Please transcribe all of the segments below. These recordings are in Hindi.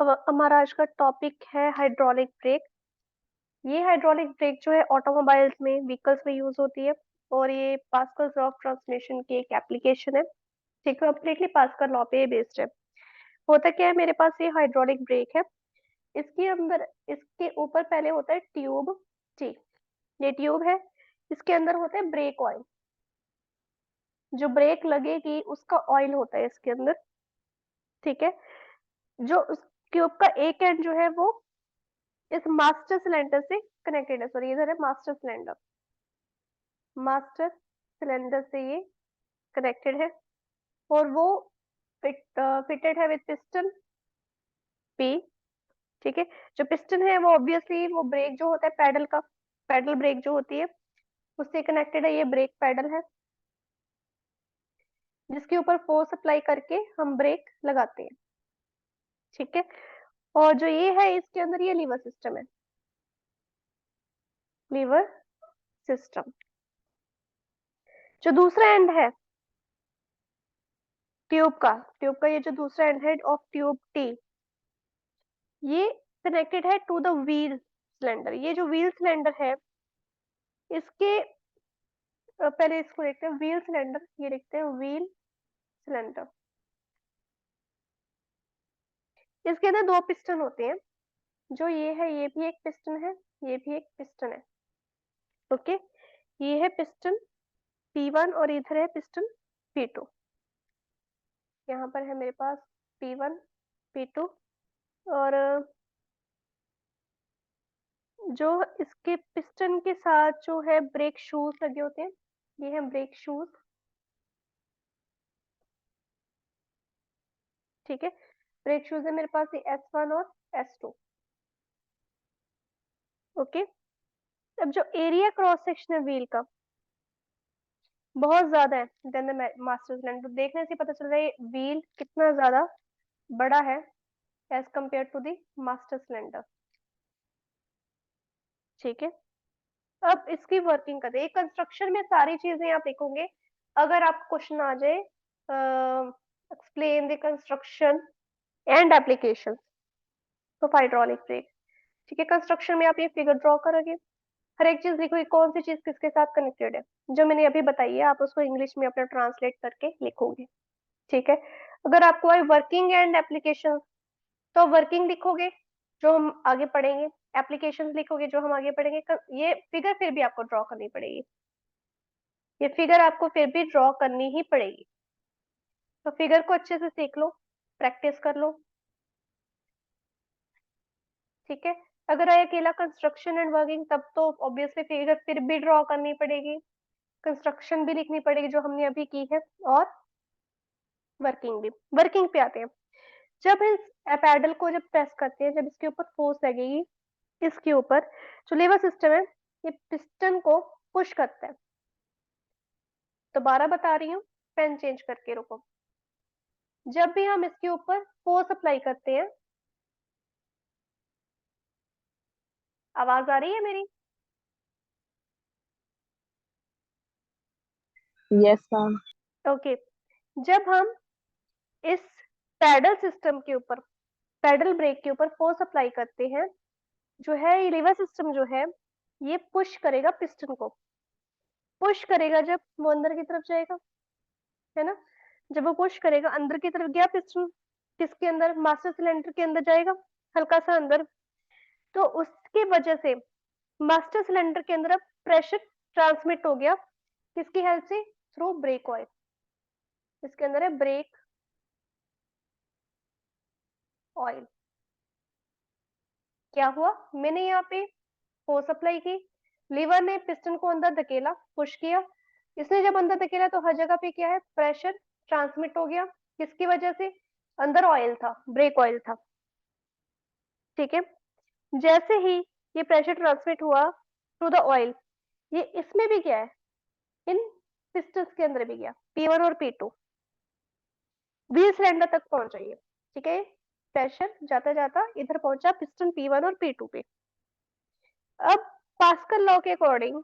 अब हमारा आज का टॉपिक है हाइड्रोलिक ब्रेक। ये हाइड्रोलिक ब्रेक जो है ऑटोमोबाइल्स में, व्हीकल्स में यूज होती है और ये पास्कल लॉ ऑफ ट्रांसलेशन की एक एप्लीकेशन है। ठीक है, कंप्लीटली पास्कल लॉ पे बेस्ड है। होता क्या है, मेरे पास ये हाइड्रोलिक ब्रेक है। इसके अंदर, इसके ऊपर पहले होता है ट्यूब। जी, ये ट्यूब है। इसके अंदर होता है ब्रेक ऑयल। जो ब्रेक लगेगी उसका ऑयल होता है इसके अंदर। ठीक है, जो उस ट्यूब का एक एंड जो है वो इस मास्टर सिलेंडर से कनेक्टेड है। सॉरी, इधर है मास्टर सिलेंडर। मास्टर सिलेंडर से ये कनेक्टेड है और वो फिटेड है विद पिस्टन पी। ठीक है, जो पिस्टन है वो ऑब्वियसली वो ब्रेक जो होता है पैडल का, पैडल ब्रेक जो होती है उससे कनेक्टेड है। ये ब्रेक पैडल है जिसके ऊपर फोर्स अप्लाई करके हम ब्रेक लगाते हैं। ठीक है, और जो ये है इसके अंदर ये लीवर सिस्टम है। Lever system. जो दूसरा एंड है ट्यूब का ये जो दूसरा एंड है ऑफ ट्यूब टी, ये कनेक्टेड है टू द व्हील सिलेंडर। ये जो व्हील सिलेंडर है इसके पहले इसको देखते हैं व्हील सिलेंडर। ये देखते हैं व्हील सिलेंडर। इसके अंदर दो पिस्टन होते हैं। जो ये है ये भी एक पिस्टन है, ये भी एक पिस्टन है। ओके, ये है पिस्टन P1 और इधर है पिस्टन P2। यहाँ पर है मेरे पास P1 P2 और जो इसके पिस्टन के साथ जो है ब्रेक शूज लगे होते हैं, ये है ब्रेक शूज। ठीक है, ब्रेक शूज है मेरे पास ये S1 और S2। ओके, अब जो एरिया क्रॉस सेक्शन है व्हील का बहुत ज्यादा है देन द मास्टर सिलेंडर। देखने से पता चल रहा है व्हील कितना ज्यादा बड़ा है as compare to the master cylinder. ठीक है, अब इसकी वर्किंग करते हैं। कंस्ट्रक्शन में सारी चीजें आप देखोगे। अगर आप क्वेश्चन आ जाए explain the construction and application तो हाइड्रोलिक ब्रेक। ठीक है, कंस्ट्रक्शन में आप ये फिगर ड्रॉ करोगे, हर एक चीज लिखोगे कौन सी चीज किसके साथ कनेक्टेड है। जो मैंने अभी बताई है आप उसको इंग्लिश में अपना ट्रांसलेट करके लिखोगे। ठीक है, अगर आपको आए वर्किंग एंड एप्लीकेशन तो वर्किंग लिखोगे जो हम आगे पढ़ेंगे, एप्लीकेशन लिखोगे जो हम आगे पढ़ेंगे। ये फिगर फिर भी आपको ड्रॉ करनी पड़ेगी। ये फिगर आपको फिर भी ड्रॉ करनी ही पड़ेगी। तो फिगर को अच्छे से सीख लो, प्रैक्टिस कर लो। ठीक है, अगर आए अकेला कंस्ट्रक्शन एंड वर्किंग तब तो ऑब्वियसली फिगर फिर भी ड्रॉ करनी पड़ेगी, कंस्ट्रक्शन भी लिखनी पड़ेगी जो हमने अभी की है और वर्किंग भी। वर्किंग पे आते हैं। जब इस पैडल को जब प्रेस करते हैं, जब इसके ऊपर फोर्स लगेगी, इसके ऊपर जो लीवर सिस्टम है ये पिस्टन को पुश करता है। दोबारा बता रही हूँ, पेन चेंज करके रुको। जब भी हम इसके ऊपर फोर्स अप्लाई करते हैं, आवाज आ रही है मेरी? Yes ma'am. ओके, जब हम इस पैडल सिस्टम के ऊपर, पैडल ब्रेक के ऊपर फोर्स अप्लाई करते हैं, जो है ये लीवर सिस्टम जो है ये पुश करेगा पिस्टन को। पुश करेगा जब वो अंदर की तरफ जाएगा, है ना। जब वो पुश करेगा अंदर की तरफ गया पिस्टन, किसके अंदर, मास्टर सिलेंडर के अंदर जाएगा, हल्का सा अंदर। तो उसकी वजह से मास्टर सिलेंडर के अंदर अब प्रेशर ट्रांसमिट हो गया, किसकी हेल्प से, थ्रू ब्रेक ऑयल। इसके अंदर है ब्रेक ऑयल। क्या हुआ, मैंने यहाँ पे फोर्स अप्लाई की, लीवर ने पिस्टन को अंदर धकेला, पुश किया। इसने जब अंदर धकेला तो हर जगह पे क्या है, प्रेशर ट्रांसमिट हो गया, किसकी वजह से, अंदर ऑयल था, ब्रेक ऑयल था। ठीक है, जैसे ही ये प्रेशर ट्रांसमिट हुआ थ्रू द ऑयल, ये इसमें भी क्या है, इन पिस्टन्स के अंदर भी गया, P1 और P2 व्हील सिलेंडर तक पहुंच रही है। ठीक है, प्रेशर जाता जाता इधर पहुंचा पिस्टन P1 और P2 पे। अब पास्कल लॉ के अकॉर्डिंग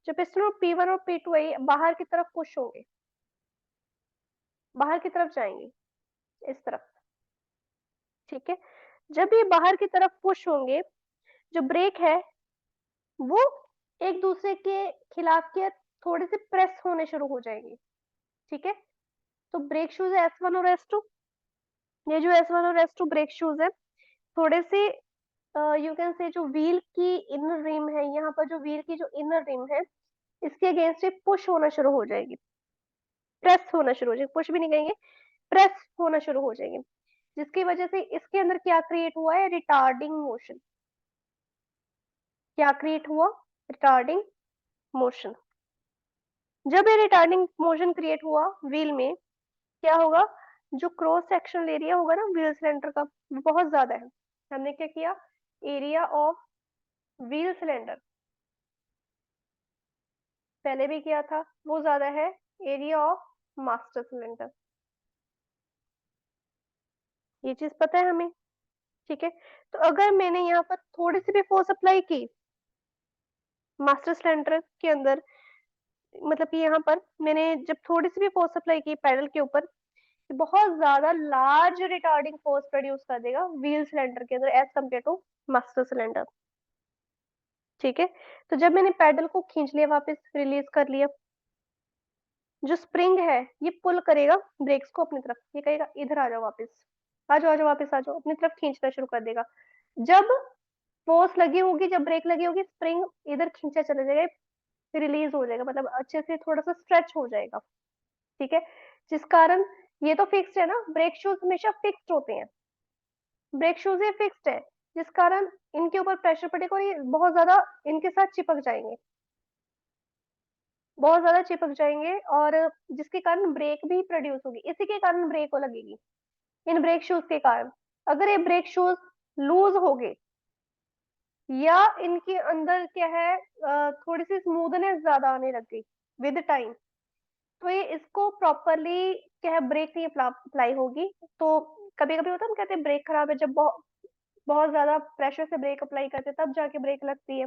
जो पिस्टन P1 और P2 है बाहर की तरफ पुश होंगे, बाहर की तरफ जाएंगे, इस तरफ। ठीक है, जब ये बाहर की तरफ पुश होंगे, जो ब्रेक है वो एक दूसरे के खिलाफ के थोड़े से प्रेस होने शुरू हो जाएंगे। ठीक है, तो ब्रेक शूज है S1 और S2। ये जो S1 और S2 ब्रेक शूज है, थोड़े से यू कैन से जो व्हील की इनर रिम है, यहाँ पर जो व्हील की जो इनर रिम है, इसके अगेंस्ट पुश होना शुरू हो जाएगी, प्रेस होना शुरू हो जाएगी, पुश भी नहीं कहेंगे, प्रेस होना शुरू हो जाएंगे, जिसकी वजह से इसके अंदर क्या क्रिएट हुआ है, रिटार्डिंग मोशन। क्या क्रिएट हुआ, रिटार्डिंग मोशन। जब ये रिटार्डिंग मोशन क्रिएट हुआ व्हील में, क्या होगा, जो क्रॉस सेक्शनल एरिया होगा ना व्हील सिलेंडर का, वो बहुत ज्यादा है। हमने क्या किया, एरिया ऑफ व्हील सिलेंडर पहले भी किया था, वो ज्यादा है एरिया ऑफ मास्टर सिलेंडर। ये चीज पता है हमें। ठीक है, तो अगर मैंने यहाँ पर थोड़ी सी भी फोर्स अप्लाई की मास्टर सिलेंडर के अंदर, मतलब कि यहाँ पर मैंने जब थोड़ी सी भी फोर्स अप्लाई की पैडल के ऊपर, तो बहुत ज्यादा लार्ज रिटार्डिंग फोर्स प्रोड्यूस कर देगा व्हील सिलेंडर के अंदर as compare to master cylinder. ठीक है, तो जब मैंने पैडल को खींच लिया, वापस रिलीज कर लिया, जो स्प्रिंग है ये पुल करेगा ब्रेक्स को अपनी तरफ, ये कहेगा इधर आ जाओ वापस, आ जाओ आ जाओ वापस आ जाओ, अपनी तरफ खींचना शुरू कर देगा। जब फोर्स लगी होगी, जब ब्रेक लगी होगी, स्प्रिंग इधर खींचा चला जाएगा, रिलीज हो जाएगा, मतलब अच्छे से थोड़ा सा स्ट्रेच हो जाएगा। ठीक है, जिस कारण, ये तो फिक्स्ड है ना, ब्रेक शूज हमेशा फिक्स्ड होते हैं, ब्रेक शूज ये फिक्स्ड है, जिस कारण इनके ऊपर प्रेशर पड़ेगा और ये बहुत ज्यादा इनके साथ चिपक जाएंगे, बहुत ज्यादा चिपक जाएंगे, और जिसके कारण ब्रेक भी प्रोड्यूस होगी, इसी के कारण ब्रेक को लगेगी, इन ब्रेक शूज के कारण। अगर ये ब्रेक शूज लूज हो गए, या इनके अंदर क्या है, थोड़ी सी स्मूथनेस ज्यादा आने लग गई विद टाइम, तो ये इसको प्रॉपरली क्या है, ब्रेक नहीं अप्लाई होगी। तो कभी कभी होता है, हम कहते हैं ब्रेक खराब है, जब बहुत बहुत ज्यादा प्रेशर से ब्रेक अप्लाई करते हैं तब जाके ब्रेक लगती है,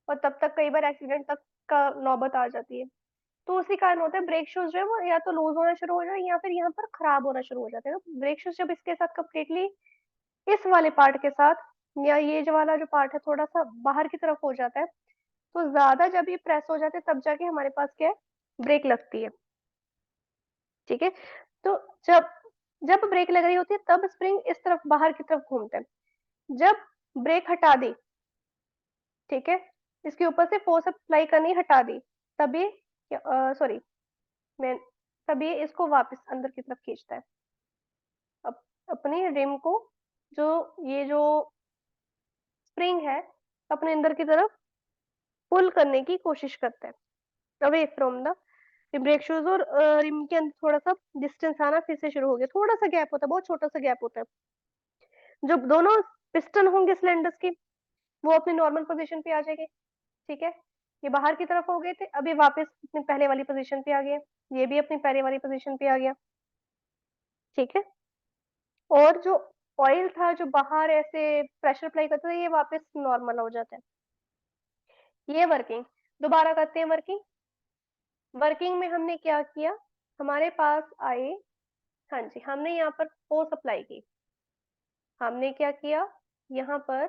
और तब तक कई बार एक्सीडेंट तक का नौबत आ जाती है। तो उसी कारण होता है ब्रेक शूज जो है वो या तो लूज होना शुरू हो जाए, या फिर यहाँ पर खराब होना शुरू हो जाते हैं। तो ब्रेक शूज जब इसके साथ कम्प्लीटली इस वाले पार्ट के साथ, या ये जो वाला जो पार्ट है थोड़ा सा बाहर की तरफ हो जाता है, तो ज्यादा जब ये प्रेस हो जाते हैं तब जाके हमारे पास क्या है, ब्रेक लगती है। ठीक है, तो जब जब ब्रेक लग रही होती है तब स्प्रिंग इस तरफ बाहर की तरफ घूमता है। जब ब्रेक हटा दी, ठीक है, इसके ऊपर से फोर्स अप्लाई करनी हटा दी, तभी, सॉरी, मैं, तभी इसको वापस अंदर की तरफ खींचता है, अपनी रिम को, जो ये जो स्प्रिंग है, अपने अंदर की तरफ पुल करने की कोशिश करता है, away from the brake shoes. और रिम के अंदर थोड़ा सा डिस्टेंस आना फिर से शुरू हो गया, थोड़ा सा गैप होता है, बहुत छोटा सा गैप होता है। जब दोनों पिस्टन होंगे सिलेंडर्स की, वो अपनी नॉर्मल पोजीशन पे आ जाएंगे। ठीक है, ये बाहर की तरफ हो गए थे, अभी वापस अपनी पहले वाली पोजीशन पे आ गया, ये भी अपनी पहले वाली पोजीशन पे आ गया। ठीक है, और जो ऑयल था जो बाहर ऐसे प्रेशर अप्लाई करता था, ये वापस नॉर्मल हो जाता है। ये वर्किंग, दोबारा करते हैं वर्किंग। वर्किंग में हमने क्या किया, हमारे पास आए, हाँ जी, हमने यहाँ पर फोर्स अप्लाई की, हमने क्या किया, यहाँ पर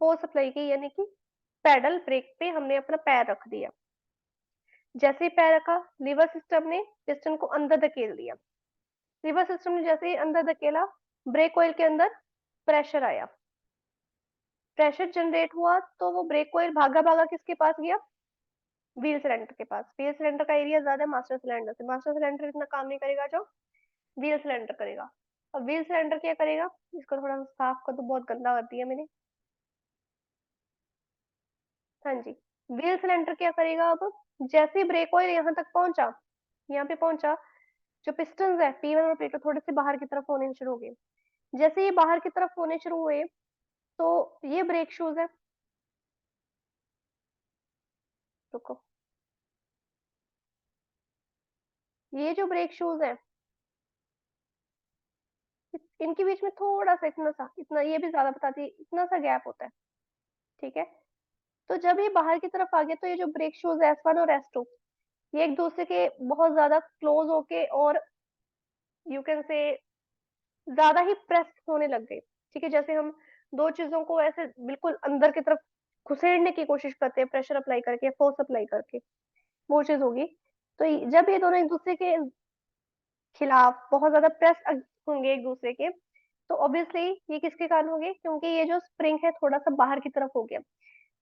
फोर्स अप्लाई की, यानी कि पैडल ब्रेक पे हमने अपना पैर रख दिया। जैसे ही पैर रखा, लीवर सिस्टम ने पिस्टन को अंदर धकेल दिया, लीवर सिस्टम ने जैसे ही अंदर धकेला, ब्रेक ऑयल के अंदर प्रेशर आया, प्रेशर जनरेट हुआ, तो वो ब्रेक ऑयल भागा भागा किसके पास गया, व्हील सिलेंडर के पास। व्हील सिलेंडर का एरिया ज्यादा है मास्टर सिलेंडर से, मास्टर सिलेंडर इतना काम नहीं करेगा जो व्हील सिलेंडर करेगा। अब व्हील सिलेंडर क्या करेगा, इसको थोड़ा सा साफ कर दो, बहुत गंदा कर दिया मैंने। हाँ जी, व्हील सिलेंडर क्या करेगा, अब जैसे ही ब्रेक ऑयल यहाँ तक पहुंचा, यहाँ पे पहुंचा, जो पिस्टन है P1 और P2 थोड़े से बाहर की तरफ होने शुरू हो गए। जैसे ये बाहर की तरफ होने शुरू हुए, तो ये ब्रेक शूज है, रुको, ये जो ब्रेक शूज है, इनके बीच में थोड़ा सा, इतना सा, इतना, ये भी ज्यादा बताती है, इतना सा गैप होता है। ठीक है, तो जब ये बाहर की तरफ आ गया, तो ये जो ब्रेक शूज S1 और S2, ये एक दूसरे के बहुत ज्यादा क्लोज होके, और यू कैन से ज्यादा ही प्रेस होने लग गई। ठीक है, जैसे हम दो चीजों को ऐसे बिल्कुल अंदर की तरफ घुसेड़ने की कोशिश करते हैं, प्रेशर अप्लाई करके, फोर्स अप्लाई करके, वो चीज होगी। तो जब ये दोनों एक दूसरे के खिलाफ बहुत ज्यादा प्रेस होंगे एक दूसरे के, तो ऑब्वियसली ये किसके कारण होंगे, क्योंकि ये जो स्प्रिंग है थोड़ा सा बाहर की तरफ हो गया,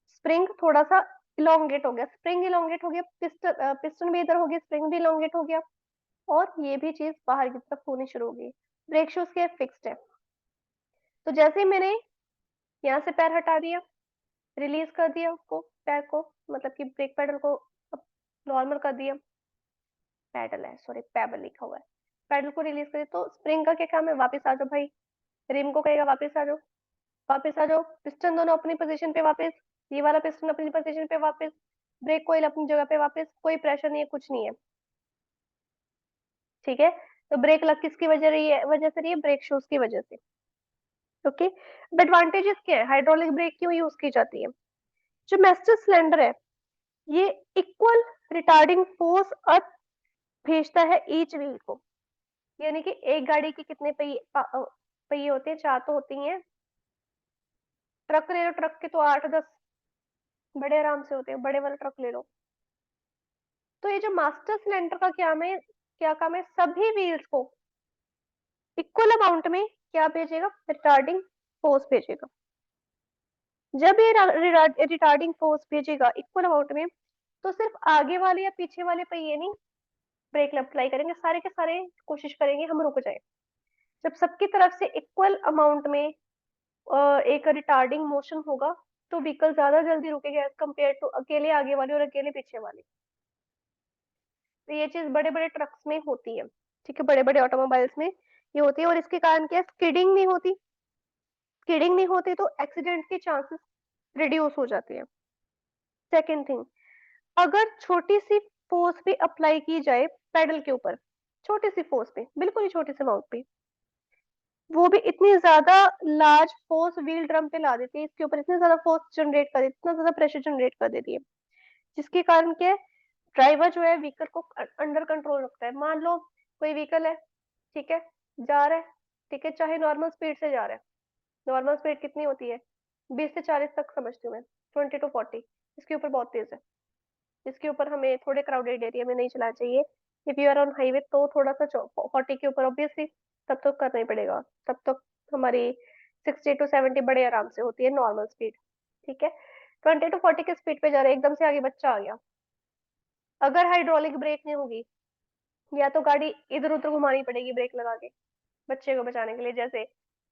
स्प्रिंग थोड़ा सा इलोंगेट हो गया, स्प्रिंग इलोंगेट हो गया, पिस्टन पिस्टन भी इधर हो गया, स्प्रिंग भी इलोंगेट हो गया, और ये भी चीज बाहर की तरफ होनी शुरू हो गई। ब्रेक शूज के फिक्स्ड है, तो जैसे ही मैंने यहाँ से पैर हटा दिया, रिलीज कर दिया उसको, पैर को, मतलब कि ब्रेक पेडल को नॉर्मल कर दिया, पैडल है सॉरी, पेबल लिखा हुआ है, पैडल को रिलीज कर दिया, तो स्प्रिंग का क्या काम है, वापस आ जाओ भाई, रिम को कहेगा वापस आ जाओ, वापस आ जाओ, पिस्टन दोनों अपनी पोजीशन पे वापस, ये वाला पिस्टन अपनी पोजीशन पे वापस, ब्रेक कोयल अपनी जगह पे वापस, कोई प्रेशर नहीं है, कुछ नहीं है। ठीक है, तो ब्रेक लग किसकी वजह से रही है, ब्रेक शूज की वजह से। ओके, अब एडवांटेजेस क्या है, हाइड्रोलिक ब्रेक क्यों यूज की जाती है। जो मास्टर सिलेंडर है, ये इक्वल रिटार्डिंग फोर्स अर्थ भेजता है ईच व्हील को, यानी कि एक गाड़ी के कितने पहिए पहिए होते हैं, चार तो होती हैं, ट्रक ले लो, ट्रक के तो 8-10 बड़े आराम से होते हैं, बड़े वाला ट्रक ले लो। तो ये जो मास्टर सिलेंडर का क्या काम है, सभी व्हील्स को इक्वल अमाउंट में क्या भेजेगा, रिटार्डिंग फोर्स भेजेगा। जब ये रिटार्डिंग फोर्स भेजेगा इक्वल अमाउंट में, तो सिर्फ आगे वाले या पीछे वाले पहिए नहीं ब्रेक अप्लाई करेंगे, सारे के सारे कोशिश करेंगे हम रुक जाए। जब सबकी तरफ से इक्वल अमाउंट में एक रिटार्डिंग मोशन होगा, तो व्हीकल ज्यादा जल्दी रुकेगा एज कम्पेयर टू अकेले आगे वाले और अकेले पीछे वाले। तो ये चीज बड़े बड़े ट्रक्स में होती है, ठीक है, बड़े बड़े ऑटोमोबाइल्स में ये होती है, और इसके कारण क्या, स्किडिंग नहीं होती, स्किडिंग नहीं होती तो एक्सीडेंट के चांसेस रिड्यूस हो जाते हैं। सेकेंड थिंग, अगर छोटी सी फोर्स भी अप्लाई की जाए पेडल के ऊपर, छोटी सी फोर्स पे, बिल्कुल ही छोटी सी अमाउंट पे, वो भी इतनी ज्यादा लार्ज फोर्स व्हील ड्रम पे ला देती है, इसके ऊपर इतनी ज्यादा फोर्स जनरेट कर देती है, इतना ज्यादा प्रेशर जनरेट कर देती है, जिसके कारण क्या है, ड्राइवर जो है व्हीकल को अंडर कंट्रोल रखता है। मान लो कोई व्हीकल है, ठीक है, जा रहा है, ठीक है, चाहे नॉर्मल स्पीड से जा रहा है, नॉर्मल स्पीड कितनी होती है, 20 से 40 तक समझती हूँ मैं, 20 to 40, इसके ऊपर बहुत तेज है, इसके ऊपर हमें थोड़े क्राउडेड एरिया में नहीं चलाना चाहिए। If you are on highway तो थोड़ा सा 40 के ऊपर ऑब्वियसली तब तो करना ही पड़ेगा, तब तो हमारी 60 to 70 बड़े आराम से होती है नॉर्मल स्पीड। ठीक है, 20 to 40 के स्पीड पे जा रहे हैं, एकदम से आगे बच्चा आ गया, अगर हाइड्रोलिक ब्रेक नहीं होगी, या तो गाड़ी इधर उधर घुमानी पड़ेगी ब्रेक लगा के बच्चे को बचाने के लिए, जैसे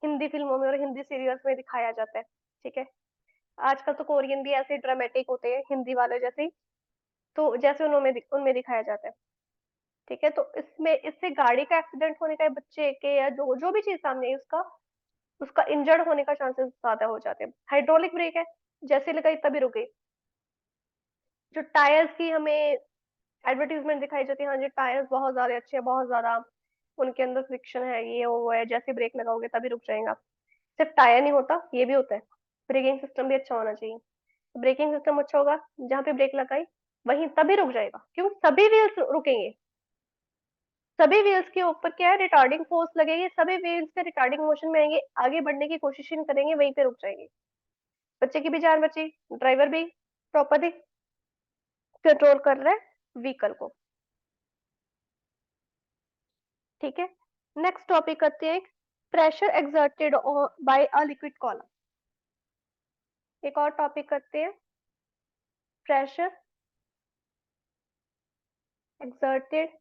हिंदी फिल्मों में और हिंदी सीरियल्स में दिखाया जाता है। ठीक है, आजकल तो कोरियन भी ऐसे ड्रामेटिक होते हैं हिंदी वाले जैसे ही, तो जैसे उनमें दिखाया जाता है। ठीक है, तो इसमें इससे गाड़ी का एक्सीडेंट होने का, बच्चे के या जो जो भी चीज सामने है उसका उसका इंजर्ड होने का चांसेस ज्यादा हो जाते हैं। हाइड्रोलिक ब्रेक है, जैसे लगाई तभी रुक गई। जो टायर्स की हमें एडवर्टीजमेंट दिखाई जाती है, हाँ जी टायर्स बहुत ज्यादा अच्छे हैं, बहुत ज्यादा उनके अंदर फ्रिक्शन है, ये वो है, जैसे ब्रेक लगाओगे तभी रुक जाएगा। सिर्फ टायर नहीं होता, ये भी होता है, ब्रेकिंग सिस्टम भी अच्छा होना चाहिए। ब्रेकिंग सिस्टम अच्छा होगा, जहाँ पे ब्रेक लगाई वहीं तभी रुक जाएगा, क्यों, सभी व्हील्स रुकेंगे, सभी व्हील्स के ऊपर क्या है, रिटार्डिंग फोर्स लगेगी, सभी व्हील्स के रिटार्डिंग मोशन में आएंगे, आगे बढ़ने की कोशिश ही नहीं करेंगे, वहीं पे रुक जाएंगे, बच्चे की भी जान बची, ड्राइवर भी प्रॉपरली कंट्रोल कर रहा है व्हीकल को। ठीक है, नेक्स्ट टॉपिक करते हैं, pressure exerted by a liquid column. एक और टॉपिक करते हैं, pressure exerted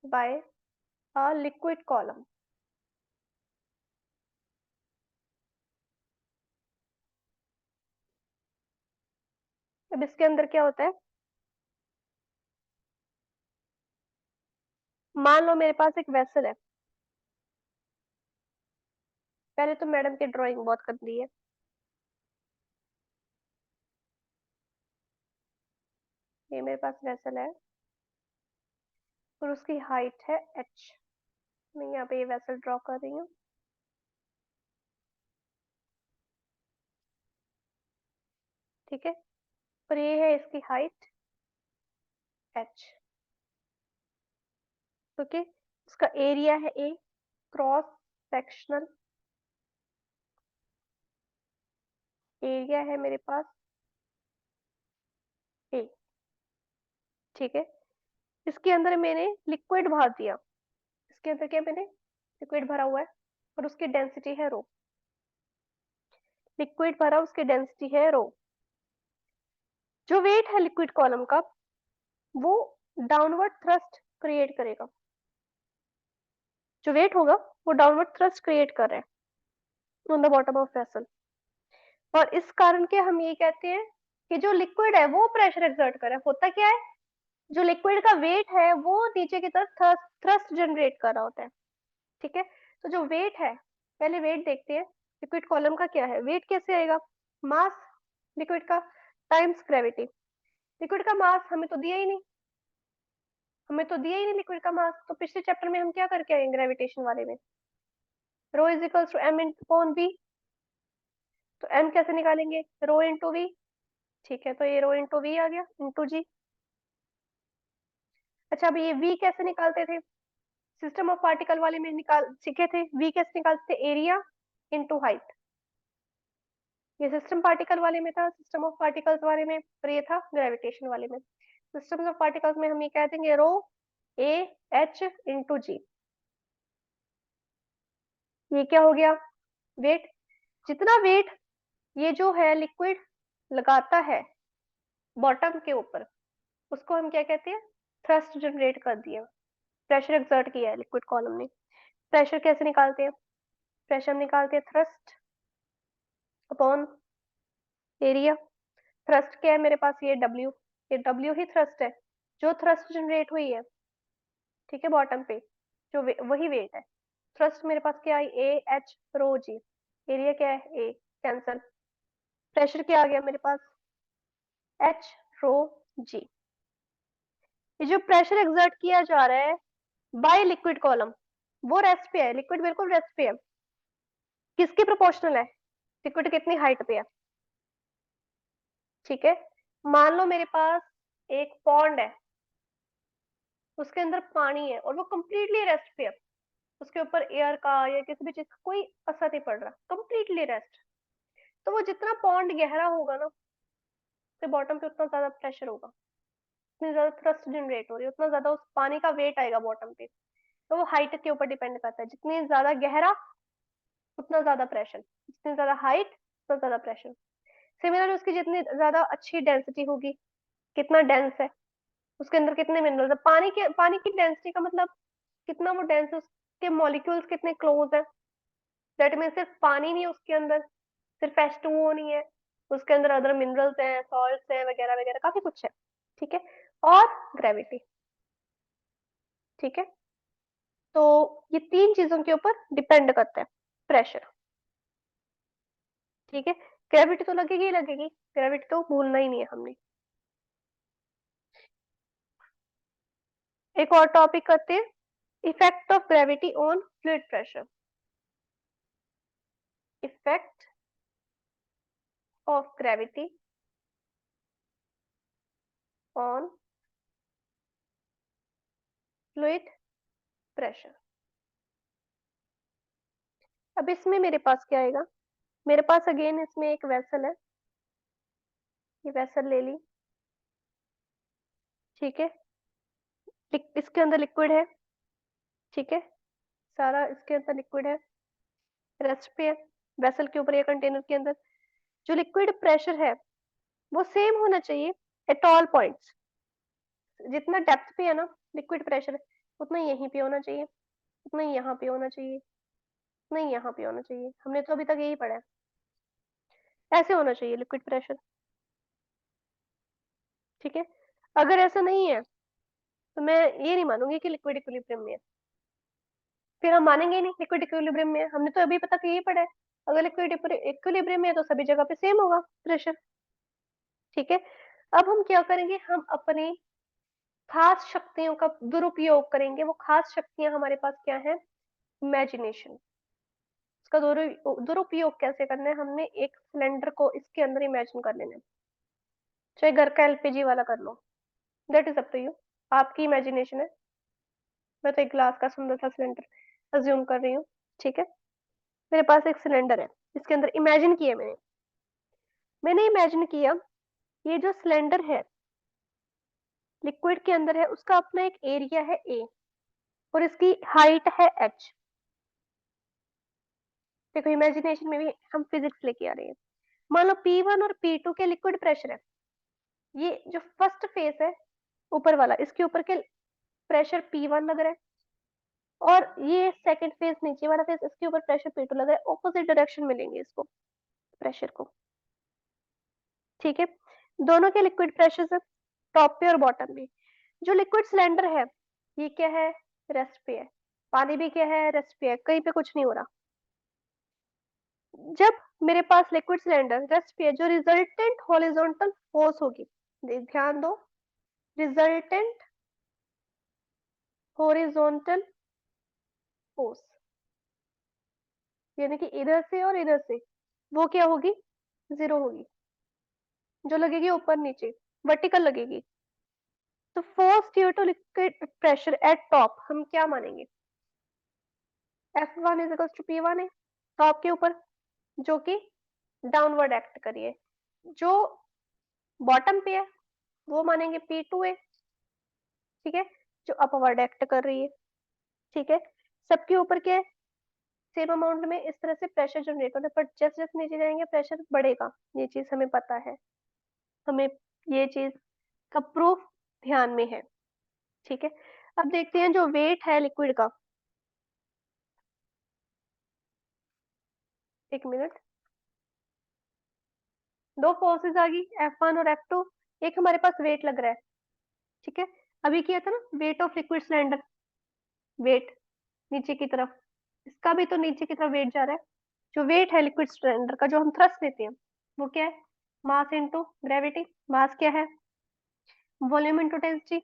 by a liquid column. अब इसके अंदर क्या होता है, मान लो मेरे पास एक वेसल है, पहले तो मैडम की ड्राइंग बहुत गंदी है, ये मेरे पास वेसल है और उसकी हाइट है h, मैं यहाँ पे ये वेसल ड्रॉ कर रही हूँ। ठीक है, और ये है इसकी हाइट h। ओके, उसका एरिया है a, क्रॉस सेक्शनल एरिया है मेरे पास ए। ठीक है, इसके अंदर मैंने लिक्विड भर दिया। इसके अंदर क्या मैंने लिक्विड भरा हुआ है और उसकी डेंसिटी है रो। लिक्विड भरा, उसकी डेंसिटी है रो। जो वेट है लिक्विड कॉलम का वो डाउनवर्ड थ्रस्ट क्रिएट करेगा। जो वेट होगा वो डाउनवर्ड थ्रस्ट क्रिएट कर रहा है on the bottom of vessel. और इस कारण के हम ये कहते हैं कि जो लिक्विड है वो प्रेशर एक्सर्ट कर रहा है। होता क्या है, जो लिक्विड का वेट है वो नीचे की तरफ थ्रस्ट जनरेट कर रहा होता है। ठीक है, तो जो वेट है, पहले वेट देखते हैं लिक्विड कॉलम का क्या है। वेट कैसे आएगा, मास लिक्विड का टाइम्स ग्रेविटी। लिक्विड का मास हमें तो दिया ही नहीं, हमें तो दिया ही नहीं लिक्विड का मास। तो पिछले चैप्टर में हम क्या करके आए ग्रेविटेशन वाले में, rho is equals to m upon v. तो एम कैसे निकालेंगे, रो इंटू वी। ठीक है, तो ये रो इंटू वी आ गया इंटू जी। अच्छा, अब ये वी कैसे निकालते थे, सिस्टम ऑफ पार्टिकल वाले में निकाल सीखे थे। वी कैसे निकालते थे, एरिया इंटू हाइट। ये सिस्टम पार्टिकल वाले में था, सिस्टम ऑफ पार्टिकल्स वाले में, और ये था ग्रेविटेशन वाले में। सिस्टम ऑफ पार्टिकल्स में हम ये कह देंगे रो ए एच इंटू जी। ये क्या हो गया, वेट। जितना वेट ये जो है लिक्विड लगाता है बॉटम के ऊपर, उसको हम क्या कहते हैं, थ्रस्ट जनरेट कर दिया, प्रेशर एक्सर्ट किया है लिक्विड कॉलम ने। प्रेशर कैसे निकालते हैं, प्रेशर निकालते हैं थ्रस्ट अपॉन एरिया। थ्रस्ट क्या है मेरे पास, ये डब्ल्यू, ये डब्ल्यू ही थ्रस्ट है जो थ्रस्ट जनरेट हुई है। ठीक है, बॉटम पे जो वही वेट है। थ्रस्ट मेरे पास क्या है, A H rho ji. Area क्या है, ए, कैंसल। प्रेशर क्या आ गया मेरे पास, एच रो जी। ये जो प्रेशर एक्सर्ट किया जा रहा है बाय लिक्विड कॉलम, वो रेस्ट पे है, लिक्विड बिल्कुल रेस्ट पे है। किसके प्रोपोर्शनल है, लिक्विड कितनी हाइट पे है। ठीक है, मान लो मेरे पास एक पॉन्ड है, उसके अंदर पानी है और वो कंप्लीटली रेस्ट पे है। उसके ऊपर एयर का या किसी भी चीज का कोई असर नहीं पड़ रहा, कंप्लीटली रेस्ट। तो वो जितना पॉन्ड गहरा होगा ना, उसके बॉटम पे उतना ज्यादा प्रेशर होगा, उतनी ज्यादा थ्रस्ट जनरेट हो रही है, उतना ज्यादा उस पानी का वेट आएगा बॉटम पे। तो वो हाइट के ऊपर डिपेंड करता है, जितनी ज्यादा गहरा उतना ज्यादा प्रेशर, जितनी ज्यादा हाइट उतना ज्यादा प्रेशर। सिमिलर उसकी जितनी ज्यादा अच्छी डेंसिटी होगी, कितना डेंस है, उसके अंदर कितने मिनरल्स है। पानी की डेंसिटी का मतलब कितना वो डेंस है, उसके मॉलिक्यूल्स कितने क्लोज है। दैट मीन सिर्फ पानी नहीं है उसके अंदर, सिर्फ H2O नहीं है, उसके अंदर अदर मिनरल्स हैं, सॉल्ट्स हैं, वगैरह वगैरह काफी कुछ है। ठीक है, और ग्रेविटी। ठीक है, तो ये तीन चीजों के ऊपर डिपेंड करता है प्रेशर। ठीक है, ग्रेविटी तो लगेगी ही लगेगी, ग्रेविटी तो भूलना ही नहीं है हमने। एक और टॉपिक करते हैं, effect of gravity on fluid pressure. Effect of gravity on fluid pressure. अब इसमें मेरे पास क्या आएगा, मेरे पास अगेन इसमें एक वेसल है, ये वेसल ले ली। ठीक है, इसके अंदर लिक्विड है। ठीक है, सारा इसके अंदर लिक्विड है, रेस्ट पे है वेसल के ऊपर या कंटेनर के अंदर। जो लिक्विड प्रेशर है वो सेम होना चाहिए एट ऑल पॉइंट्स। जितना डेप्थ पे है ना लिक्विड प्रेशर, उतना यहीं पे होना चाहिए, उतना ही यहाँ पे होना चाहिए, उतना ही यहाँ पे होना चाहिए। हमने तो अभी तक यही पढ़ा है, ऐसे होना चाहिए लिक्विड प्रेशर। ठीक है, अगर ऐसा नहीं है तो मैं ये नहीं मानूंगी कि लिक्विड इक्विलिब्रियम में है। फिर हम मानेंगे ही नहीं लिक्विड इक्विलिब्रियम में है, हमने तो अभी पता यही पढ़ा है। अगर लिक्विड इक्विलिब्रियम में है तो सभी जगह पे सेम होगा प्रेशर। ठीक है, अब हम क्या करेंगे, हम अपनी खास शक्तियों का दुरुपयोग करेंगे। वो खास शक्तियां हमारे पास क्या है, इमेजिनेशन। उसका दुरुपयोग कैसे करना है, हमने एक सिलेंडर को इसके अंदर इमेजिन कर लेना है, चाहे घर का एलपीजी वाला कर लो, that is up to you, आपकी इमेजिनेशन है। मैं तो एक ग्लास का सुंदर सा सिलेंडर अज्यूम कर रही हूँ, ठीक है। मेरे पास एक सिलेंडर है, इसके अंदर इमेजिन किया मैंने, इमेजिन किया ये जो सिलेंडर है लिक्विड के अंदर है, उसका अपना एक एरिया है ए और इसकी हाइट है एच। देखो इमेजिनेशन में भी हम फिजिक्स लेके आ रहे हैं। मान लो P1 और P2 के लिक्विड प्रेशर है, ये जो फर्स्ट फेस है ऊपर वाला, इसके ऊपर के प्रेशर P1 लग रहा है, और ये सेकंड फेस नीचे वाला फेस, इसके ऊपर प्रेशर P2 लग रहा है। ऑपोजिट डायरेक्शन में लेंगे इसको, प्रेशर को, ठीक है। दोनों के लिक्विड प्रेशर है, टॉप पे और बॉटम पे। जो लिक्विड सिलेंडर है ये क्या है, रेस्ट पे है। पानी भी क्या है, रेस्ट पे है, कहीं पे कुछ नहीं हो रहा। जब मेरे पास लिक्विड सिलेंडर रेस्ट पे है, जो रिजल्टेंट हॉरिजॉन्टल फोर्स होगी, ध्यान दो, रिजल्टेंट हॉरिजॉन्टल फोर्स, यानी कि इधर से और इधर से, वो क्या होगी, जीरो होगी। जो लगेगी ऊपर नीचे, वर्टिकल लगेगी। तो force due to liquid pressure at top हम क्या मानेंगे, F1 is equal to P1 है, टॉप के ऊपर, जो कि डाउनवर्ड एक्ट करिए। जो बॉटम पे है वो मानेंगे P2 है, ठीक है, जो अपवर्ड एक्ट कर रही है, ठीक है। सबके ऊपर क्या है, सेम अमाउंट में इस तरह से प्रेशर जनरेट होता है, पर जैसे जैसे नीचे जाएंगे प्रेशर बढ़ेगा, ये चीज हमें पता है, हमें ये चीज का प्रूफ ध्यान में है, ठीक है। अब देखते हैं जो वेट है लिक्विड का, एक मिनट। दो फोर्सेस आ गई, F1 और F2। एक हमारे पास वेट लग रहा है, ठीक है। अभी किया था ना weight of liquid cylinder, weight नीचे की तरफ, इसका भी तो नीचे की तरफ वेट जा रहा है। जो वेट है लिक्विड सिलेंडर का, जो हम थ्रस्ट देते हैं, वो क्या है, मास इनटू ग्रेविटी। मास क्या है, volume into density,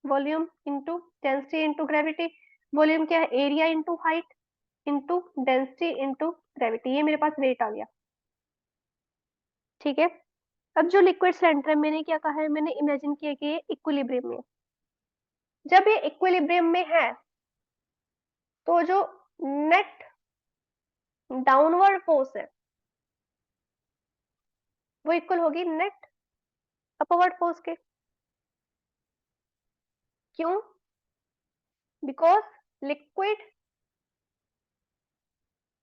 volume into density into gravity. Volume क्या है, area into height into density into gravity. ये मेरे पास वेट आ गया, ठीक है। अब जो लिक्विड सिलेंडर है, मैंने क्या कहा है, मैंने इमेजिन किया कि ये इक्विलिब्रियम में है। जब ये इक्विलिब्रियम में है तो जो नेट डाउनवर्ड फोर्स है वो इक्वल होगी नेट अपवर्ड फोर्स के। क्यों, because liquid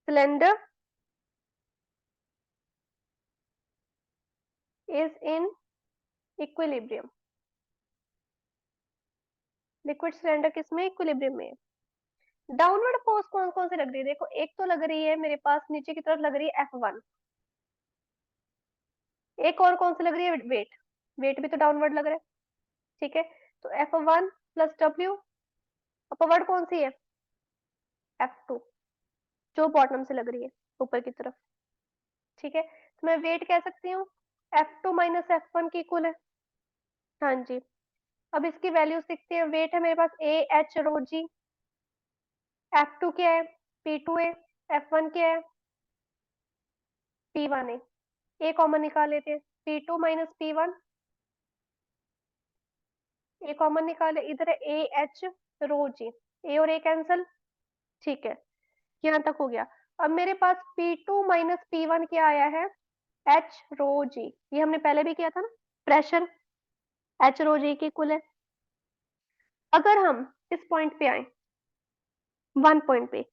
cylinder is in equilibrium. Liquid cylinder किसमें, इक्विलिब्रियम में है। डाउनवर्ड फोर्स कौन कौन से लग रही है, देखो एक तो लग रही है मेरे पास नीचे की तरफ लग रही है F1, एक और कौन सी लग रही है, वेट, वेट भी तो डाउनवर्ड लग रहा है, ठीक है। तो F1 प्लस W, अपवर्ड कौन सी है, F2, जो बॉटम से लग रही है ऊपर की तरफ, ठीक है। तो मैं वेट कह सकती हूँ F2 माइनस F1 की इक्वल है, हाँ जी। अब इसकी वैल्यू सीखते हैं। वेट है मेरे पास A H rho ji, F2 क्या है, P2 है, F1 क्या है, P1 है। ए कॉमन निकाल लेते हैं, P2 माइनस P1, ए कॉमन निकाले, इधर है ए एच रो जी, ए और ए कैंसल, ठीक है। यहाँ तक हो गया। अब मेरे पास P2 माइनस P1 क्या आया है, एच रो जी। ये हमने पहले भी किया था ना, प्रेशर एच रो जी की कुल है। अगर हम इस पॉइंट पे आए, 1 पॉइंट पे,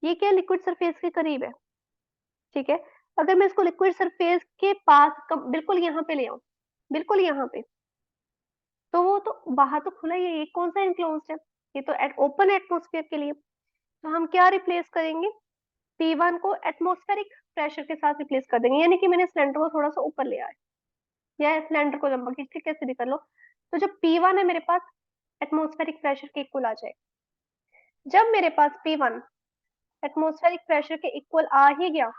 ये क्या लिक्विड सरफेस के करीब है, ठीक है। अगर मैं इसको लिक्विड सरफेस के पास बिल्कुल यहाँ पे ले आऊं, बिल्कुल यहाँ पे, तो वो तो बाहर तो खुला ही है, ये कौन सा इनक्लोज्ड है, ये तो ओपन एटमोस्फेयर के लिए। तो हम क्या रिप्लेस करेंगे, P1 को एटमॉस्फेरिक प्रेशर के साथ रिप्लेस कर देंगे, यानी कि मैंने सिलेंडर को थोड़ा सा ऊपर ले आया, या सिलेंडर को लंबा खींच के कैसे भी कर लो। तो जो P1 है मेरे पास एटमॉस्फेरिक प्रेशर के इक्वल आ जाए। जब मेरे पास P1 एटमॉस्फेरिक प्रेशर के इक्वल आ ही गया,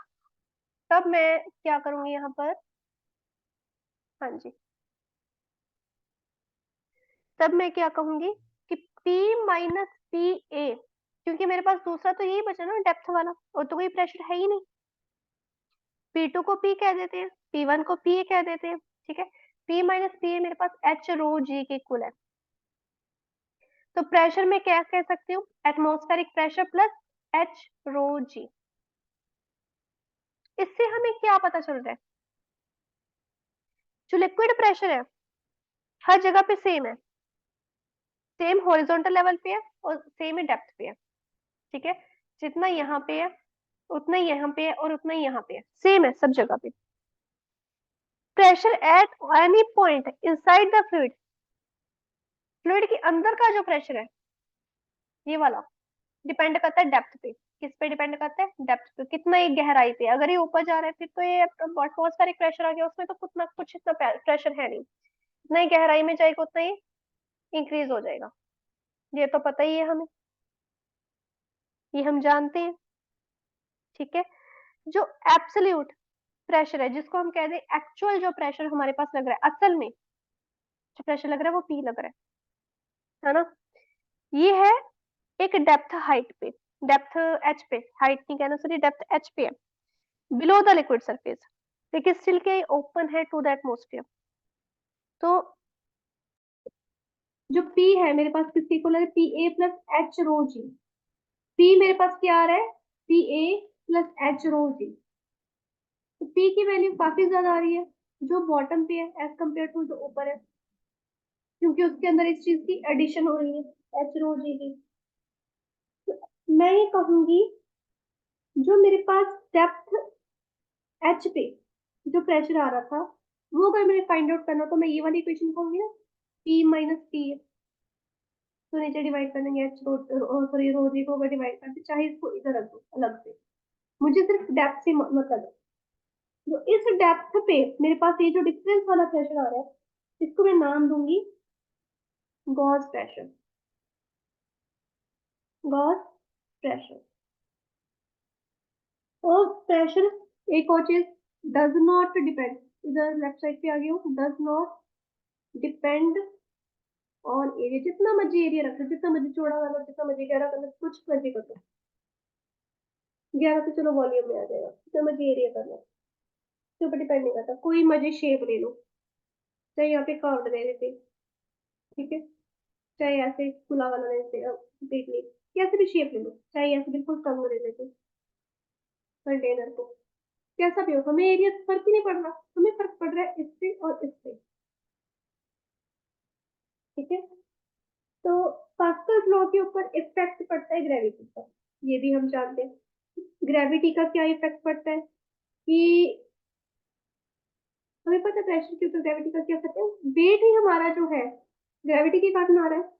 तब मैं क्या करूंगी यहाँ पर, हाँ जी, तब मैं क्या कहूंगी कि P माइनस पी ए, क्योंकि मेरे पास दूसरा तो यही बचा ना डेप्थ वाला, और तो कोई प्रेशर है ही नहीं। P2 को P कह देते हैं, P1 को P कह देते हैं, ठीक है। P माइनस पी मेरे पास एच रो जी के इक्वल है। तो प्रेशर में क्या कह सकती हूँ, atmospheric pressure plus H rho जी। इससे हमें क्या पता चल रहा है, जो लिक्विड प्रेशर है हर जगह पे सेम है, सेम हॉरिजॉन्टल लेवल पे है और सेम ही डेप्थ पे है। ठीक है, जितना यहाँ पे है उतना ही यहाँ पे है और उतना ही यहाँ पे है, सेम है सब जगह पे। Pressure at any point inside the fluid, fluid के अंदर का जो प्रेशर है ये वाला डिपेंड करता है डेप्थ पे। किस पे डिपेंड करता है, डेप्थ पे, कितना ये गहराई पे। अगर ये ऊपर जा रहा है फिर तो ये एटमॉस्फेरिक प्रेशर आ गया, उसमें तो कुछ इतना प्रेशर है नहीं, जितना ही गहराई में जाएगा उतना ही इंक्रीज हो जाएगा। ये तो पता ही है हमें, ये हम जानते हैं। ठीक है, जो एब्सोल्यूट प्रेशर है, जिसको हम कह दें एक्चुअल जो प्रेशर हमारे पास लग रहा है, असल में जो प्रेशर लग रहा है वो पी लग रहा है ना, ये है एक डेप्थ हाइट पे, डेप्थ एच पे, हाइट नहीं कहना सॉरी, डेप्थ एच पे है, बिलो द लिक्विड सरफेस, लेकिन स्टिल के ओपन है टू द एटमोस्फियर। तो जो पी है मेरे पास किसके इक्वल है, P A plus H rho G. P मेरे पास क्या आ रहा है, P A plus H rho G. तो पी की वैल्यू काफी ज्यादा आ रही है जो बॉटम पे है एज कम्पेयर टू जो ऊपर है, क्योंकि उसके अंदर इस चीज की एडिशन हो रही है एच रो जी की। तो मैं ये कहूंगी जो मेरे पास डेप्थ एच पे जो प्रेशर आ रहा था वो अगर मैंने फाइंड आउट करना तो मैं ये वाली इक्वेशन कहूंगी ना, पी माइनस पी, तो नीचे डिवाइड कर देंगे एच रो, सॉरी रो जी को अगर डिवाइड करते चाहे इसको इधर रख दो अलग से, मुझे सिर्फ डेप्थ से मतलब है। जो इस डेप्थ पे मेरे पास ये जो डिफरेंस वाला प्रेशर आ रहा है इसको मैं नाम दूंगी गॉस प्रेशर, गॉस प्रेशर। और प्रेशर एक और चीज, डज नॉट डिपेंड, इधर लेफ्ट साइड पे आ गया हूँ, does not depend on area. जितना मर्जी एरिया रख लो, जितना मर्जी चौड़ा कर लो, जितना मर्जी गहरा कर लो, कुछ मर्जी कर लो, गहरा तो चलो वॉल्यूम में आ जाएगा, जितना मर्जी एरिया कर लो, उसके ऊपर डिपेंड नहीं करता। कोई मर्जी शेप ले लो, चाहे यहाँ पे कर्व ले लेते, ठीक है, चाहे ऐसे खुला वाला ले लेते, देख ली कैसे भी शेप ले लो, चाहे ऐसे बिल्कुल कम ले लेते कंटेनर को, कैसा भी हो हमें एरिया फर्क ही नहीं पड़ रहा, हमें फर्क पड़ रहा है इससे और इससे। ठीक है, तो पास्कल्स लॉ के ऊपर इफेक्ट पड़ता है ग्रेविटी का, ये भी हम जानते हैं। ग्रेविटी का क्या इफेक्ट पड़ता है कि हमें पता है प्रेशर के ऊपर ग्रेविटी का क्या इफेक्ट है, वेट ही हमारा जो है ग्रेविटी के कारण आ रहा है।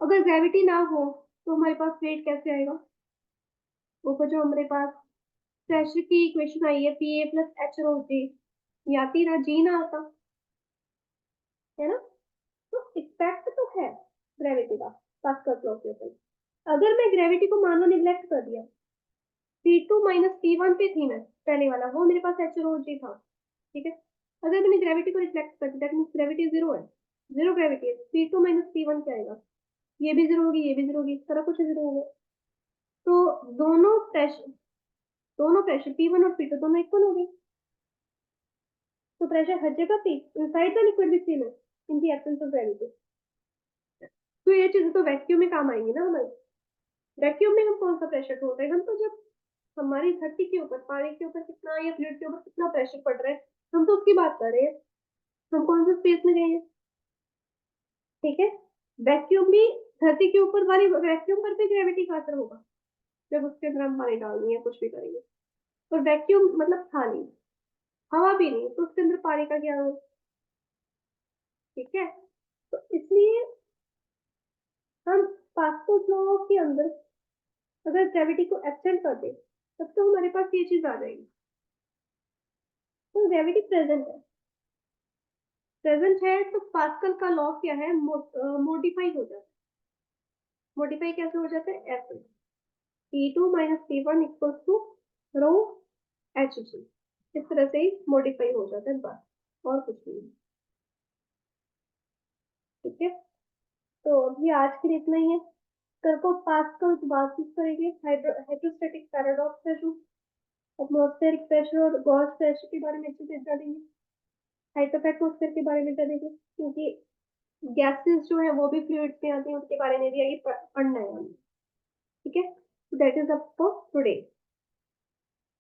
अगर ग्रेविटी ना हो तो हमारे पास वेट कैसे आएगा, ऊपर जो हमारे पास प्रेशर की इक्वेशन आई है P A plus H rho जी, ये आती ना, जी ना आता, है ना। तो इफेक्ट तो है ग्रेविटी का पास्कल लॉ के ऊपर। अगर मैं ग्रेविटी को मान लो निग्लेक्ट कर दिया, P2 माइनस P1 पे थी मैं पहले वाला, वो मेरे पास एच रो जी था, ठीक है। अगर मैंने ग्रेविटी को रिफ्लेक्ट कर दिया दैट मींस ग्रेविटी जीरो है, जीरो ग्रेविटी है, P2 माइनस P1 क्या आएगा, ये भी जीरो होगी, ये भी जीरो होगी, इस तरह कुछ जीरो होगा। तो दोनों प्रेशर P1 और P2 दोनों इक्वल हो गए, तो प्रेशर हर जगह पे इनसाइड द लिक्विड भी सेम है in the absence of gravity. तो ये चीजें तो वैक्यूम में काम आएंगी ना हमारे। वैक्यूम में हम कौन सा प्रेशर ढूंढ रहे हैं, हम तो जब हमारी धरती के ऊपर पानी के ऊपर कितना या फ्लूइड के ऊपर कितना प्रेशर पड़ रहा है हम तो उसकी बात कर रहे हैं, हम कौन से स्पेस में गए हैं। ठीक है, वैक्यूम भी धरती के ऊपर वाली वैक्यूम पर भी ग्रेविटी का असर होगा जब उसके अंदर हम पानी डालेंगे या कुछ भी करेंगे। और वैक्यूम मतलब खाली, हवा भी नहीं तो उसके अंदर पानी का क्या हो। ठीक है, तो इसलिए हम पास्कल लॉ के अंदर अगर ग्रेविटी को एक्सटेंड कर दे तब तो हमारे पास ये चीज आ जाएगी। तो ग्रेविटी प्रेजेंट है तो पास्कल का लॉ क्या है, मॉडिफाई हो जाता है। मॉडिफाई कैसे हो जाता है, ऐसे P2 minus P1 equals to rho H G, इस तरह से ही मॉडिफाई हो जाता है बस, और कुछ नहीं। ठीक है, तो अभी आज के लिए इतना ही है। कल को पास्कल बातचीत करेंगे, हाइड्रोस्टैटिक पैराडॉक्स है जो एटमॉस्फेरिक प्रेशर और गॉस प्रेशर के बारे में अच्छे से जानेंगे, हाइड्रोपेटमोस्फेयर के बारे में जानेंगे, क्योंकि गैसेस जो है वो भी फ्लूइड्स में आती हैं, उसके बारे में भी आगे पढ़ना है हमें। ठीक है, that is up for today.